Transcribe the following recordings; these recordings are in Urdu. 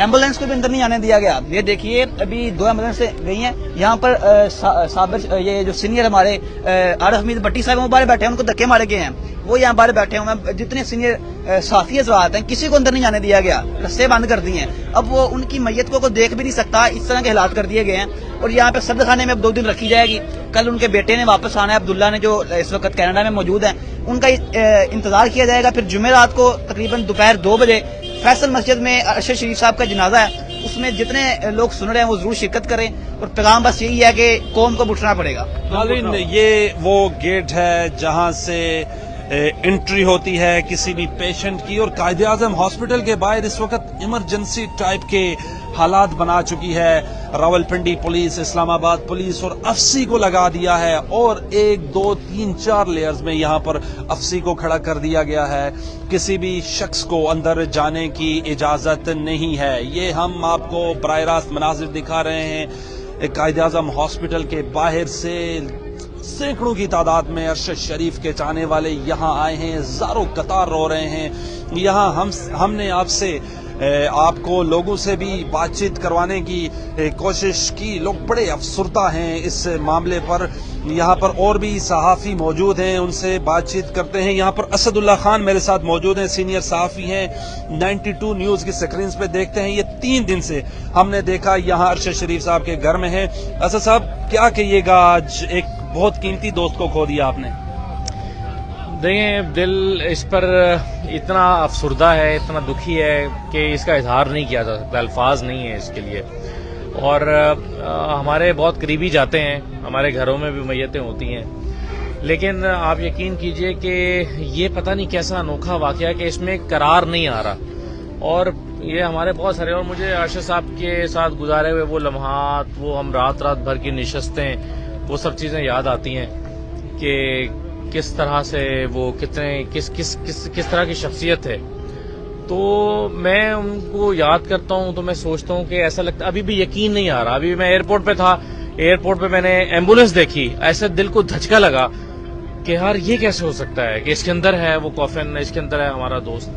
ایمبولینس کو بھی اندر نہیں آنے دیا گیا. یہ دیکھیے ابھی 2 ایمبولینس گئی ہیں یہاں پر. سابق یہ جو سینئر ہمارے عارف حمید بٹی صاحب وہ باہر بیٹھے ہیں, ان کو دھکے مارے گئے ہیں, وہ یہاں باہر بیٹھے ہوئے ہیں. جتنے سینئر صحافی حضرات ہیں کسی کو اندر نہیں آنے دیا گیا, رستے بند کر دیے ہیں. اب وہ ان کی میت کو دیکھ بھی نہیں سکتا, اس طرح کے حالات کر دیے گئے ہیں. اور یہاں پہ صدر خانے میں اب 2 دن رکھی جائے گی. کل ان کے بیٹے نے واپس آنا ہے, عبداللہ نے, جو اس وقت کینیڈا میں موجود ہیں, ان کا انتظار کیا جائے گا. پھر جمعرات کو تقریباً دوپہر 2 بجے فیصل مسجد میں ارشد شریف صاحب کا جنازہ ہے. اس میں جتنے لوگ سن رہے ہیں وہ ضرور شرکت کریں, اور پیغام بس یہی ہے کہ قوم کو اٹھنا پڑے گا. ناظرین, یہ وہ گیٹ ہے جہاں سے انٹری ہوتی ہے کسی بھی پیشنٹ کی, اور قائد اعظم ہاسپٹل کے باہر اس وقت ایمرجنسی ٹائپ کے حالات بنا چکی ہے. راولپنڈی پولیس, اسلام آباد پولیس اور افسی کو لگا دیا ہے, اور 1 2 3 4 لیئرز میں یہاں پر افسی کو کھڑا کر دیا گیا ہے. کسی بھی شخص کو اندر جانے کی اجازت نہیں ہے. یہ ہم آپ کو براہ راست مناظر دکھا رہے ہیں قائد اعظم ہاسپٹل کے باہر سے. سینکڑوں کی تعداد میں ارشد شریف کے چاہنے والے یہاں آئے ہیں, زاروں قطار رو رہے ہیں. یہاں ہم نے آپ کو لوگوں سے بھی بات چیت کروانے کی کوشش کی. لوگ بڑے افسردہ ہیں اس معاملے پر. یہاں پر اور بھی صحافی موجود ہیں, ان سے بات چیت کرتے ہیں. یہاں پر اسد اللہ خان میرے ساتھ موجود ہیں, سینئر صحافی ہیں, 92 نیوز کی سکرینز پہ دیکھتے ہیں. یہ 3 دن سے ہم نے دیکھا یہاں ارشد شریف صاحب کے گھر میں ہیں. اسد صاحب, کیا کہیے گا, آج ایک بہت قیمتی دوست کو کھو دیا آپ نے؟ دیکھیں, دل اس پر اتنا افسردہ ہے, اتنا دکھی ہے کہ اس کا اظہار نہیں کیا جا سکتا, الفاظ نہیں ہے اس کے لیے. اور ہمارے بہت قریبی جاتے ہیں, ہمارے گھروں میں بھی میتیں ہوتی ہیں, لیکن آپ یقین کیجئے کہ یہ پتہ نہیں کیسا انوکھا واقعہ ہے کہ اس میں قرار نہیں آ رہا. اور یہ ہمارے بہت سارے, اور مجھے ارشد صاحب کے ساتھ گزارے ہوئے وہ لمحات, وہ ہم رات بھر کی نشستیں, وہ سب چیزیں یاد آتی ہیں کہ کس طرح سے وہ کس طرح کی شخصیت ہے. تو میں ان کو یاد کرتا ہوں تو میں سوچتا ہوں کہ ایسا لگتا, ابھی بھی یقین نہیں آ رہا. ابھی میں ایئرپورٹ پہ تھا, ایئرپورٹ پہ میں نے ایمبولینس دیکھی, ایسے دل کو دھچکا لگا کہ یار یہ کیسے ہو سکتا ہے کہ اس کے اندر ہے وہ کافن, اس کے اندر ہے ہمارا دوست.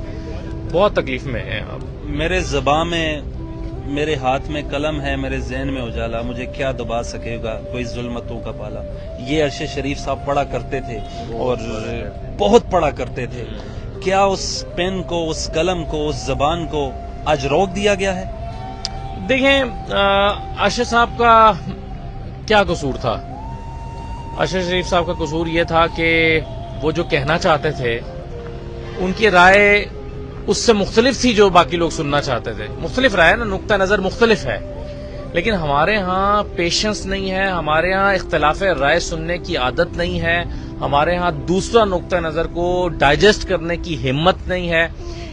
بہت تکلیف میں ہے. میرے زباں میں, میرے ہاتھ میں قلم ہے, میرے ذہن میں اجالا, مجھے کیا دبا سکے گا کوئی ظلمتوں کا پالا. یہ ارشد شریف صاحب پڑھا کرتے تھے اور بہت پڑھا کرتے تھے. کیا اس پین کو, اس قلم کو, اس زبان کو آج روک دیا گیا ہے؟ دیکھیں, ارشد صاحب کا کیا قصور تھا؟ ارشد شریف صاحب کا قصور یہ تھا کہ وہ جو کہنا چاہتے تھے ان کی رائے اس سے مختلف تھی جو باقی لوگ سننا چاہتے تھے. مختلف رائے نا, نقطہ نظر مختلف ہے, لیکن ہمارے ہاں پیشنس نہیں ہے, ہمارے ہاں اختلاف رائے سننے کی عادت نہیں ہے, ہمارے ہاں دوسرا نقطہ نظر کو ڈائجسٹ کرنے کی ہمت نہیں ہے.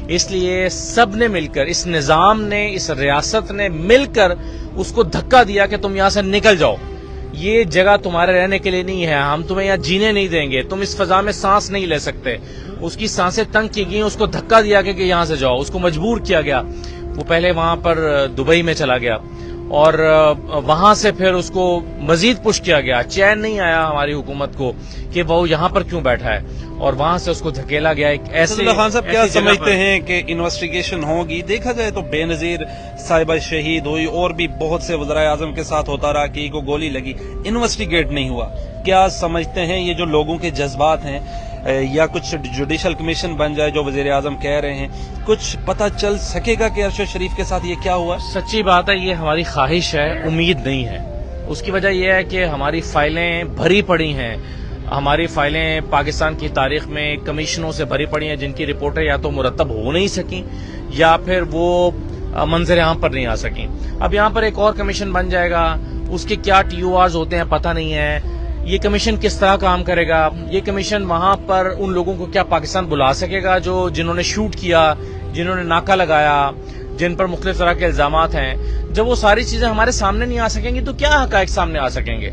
اس لیے سب نے مل کر, اس نظام نے, اس ریاست نے مل کر اس کو دھکا دیا کہ تم یہاں سے نکل جاؤ, یہ جگہ تمہارے رہنے کے لیے نہیں ہے, ہم تمہیں یہاں جینے نہیں دیں گے, تم اس فضا میں سانس نہیں لے سکتے. اس کی سانسیں تنگ کی گئیں, اس کو دھکا دیا کہ یہاں سے جاؤ, اس کو مجبور کیا گیا. وہ پہلے وہاں پر دبئی میں چلا گیا اور وہاں سے پھر اس کو مزید پش کیا گیا. چین نہیں آیا ہماری حکومت کو کہ وہ یہاں پر کیوں بیٹھا ہے, اور وہاں سے اس کو دھکیلا گیا. ایک ایسے خان صاحب کیا سمجھتے ہیں کہ انویسٹیگیشن ہوگی؟ دیکھا جائے تو بے نظیر صاحبہ شہید ہوئی, اور بھی بہت سے وزرائے اعظم کے ساتھ ہوتا رہا کہ کو گولی لگی, انویسٹیگیٹ نہیں ہوا. کیا سمجھتے ہیں یہ جو لوگوں کے جذبات ہیں, یا کچھ جوڈیشل کمیشن بن جائے جو وزیر اعظم کہہ رہے ہیں, کچھ پتہ چل سکے گا کہ ارشد شریف کے ساتھ یہ کیا ہوا؟ سچی بات ہے, یہ ہماری خواہش ہے, امید نہیں ہے. اس کی وجہ یہ ہے کہ ہماری فائلیں بھری پڑی ہیں, ہماری فائلیں پاکستان کی تاریخ میں کمیشنوں سے بھری پڑی ہیں جن کی رپورٹیں یا تو مرتب ہو نہیں سکیں یا پھر وہ منظر عام پر نہیں آ سکیں. اب یہاں پر ایک اور کمیشن بن جائے گا, اس کے کیا TORs ہوتے ہیں پتہ نہیں ہے, یہ کمیشن کس طرح کام کرے گا, یہ کمیشن وہاں پر ان لوگوں کو کیا پاکستان بلا سکے گا جنہوں نے شوٹ کیا, جنہوں نے ناکہ لگایا, جن پر مختلف طرح کے الزامات ہیں. جب وہ ساری چیزیں ہمارے سامنے نہیں آ سکیں گی تو کیا حقائق سامنے آ سکیں گے؟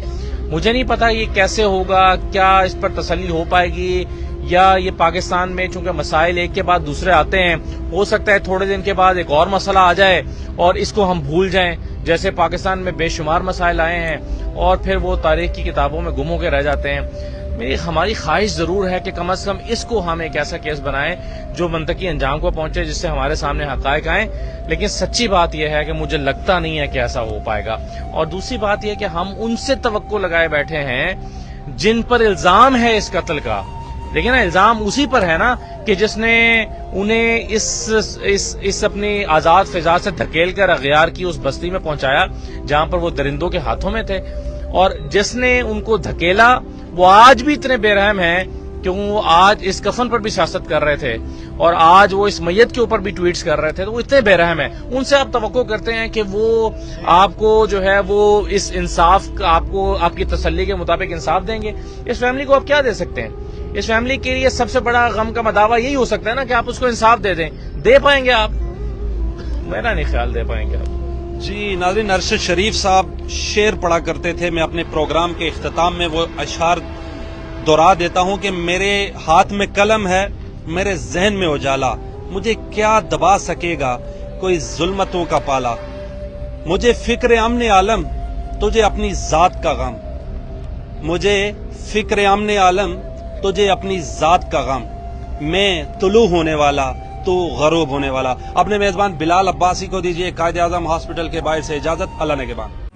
مجھے نہیں پتا یہ کیسے ہوگا, کیا اس پر تسلی ہو پائے گی, یا یہ پاکستان میں چونکہ مسائل ایک کے بعد دوسرے آتے ہیں, ہو سکتا ہے تھوڑے دن کے بعد ایک اور مسئلہ آ جائے اور اس کو ہم بھول جائیں جیسے پاکستان میں بے شمار مسائل آئے ہیں اور پھر وہ تاریخ کی کتابوں میں گم ہو کے رہ جاتے ہیں. ہماری خواہش ضرور ہے کہ کم از کم اس کو ہم ایک ایسا کیس بنائیں جو منطقی انجام کو پہنچے، جس سے ہمارے سامنے حقائق آئیں. لیکن سچی بات یہ ہے کہ مجھے لگتا نہیں ہے کہ ایسا ہو پائے گا. اور دوسری بات یہ کہ ہم ان سے توقع لگائے بیٹھے ہیں جن پر الزام ہے اس قتل کا. لیکن الزام اسی پر ہے نا کہ جس نے انہیں اس اپنی آزاد فضا سے دھکیل کر اغیار کی اس بستی میں پہنچایا جہاں پر وہ درندوں کے ہاتھوں میں تھے، اور جس نے ان کو دھکیلا وہ آج بھی اتنے بے رحم ہیں کہ وہ آج اس کفن پر بھی سیاست کر رہے تھے اور آج وہ اس میت کے اوپر بھی ٹویٹس کر رہے تھے. تو وہ اتنے بے رحم ہیں. ان سے آپ توقع کرتے ہیں کہ وہ آپ کو جو ہے وہ اس انصاف آپ کی تسلی کے مطابق انصاف دیں گے. اس فیملی کو آپ کیا دے سکتے ہیں؟ اس فیملی کے لیے سب سے بڑا غم کا مداوع یہی ہو سکتا ہے نا کہ آپ اس کو انصاف دے دیں. دے پائیں گے آپ؟ میرا نہیں خیال دے پائیں گے آپ. جی ناظرین، ارشد شریف صاحب شعر پڑھا کرتے تھے. میں اپنے پروگرام کے اختتام میں وہ اشعار دہرا دیتا ہوں کہ میرے ہاتھ میں قلم ہے، میرے ذہن میں اجالا، مجھے کیا دبا سکے گا کوئی ظلمتوں کا پالا. مجھے فکر امن عالم، تجھے اپنی ذات کا غم. مجھے فکر امن عالم، تجھے اپنی ذات کا غم. میں طلوع ہونے والا، تو غروب ہونے والا. اپنے میزبان بلال عباسی کو دیجیے قائد اعظم ہاسپٹل کے باہر سے اجازت. اللہ نگہبان.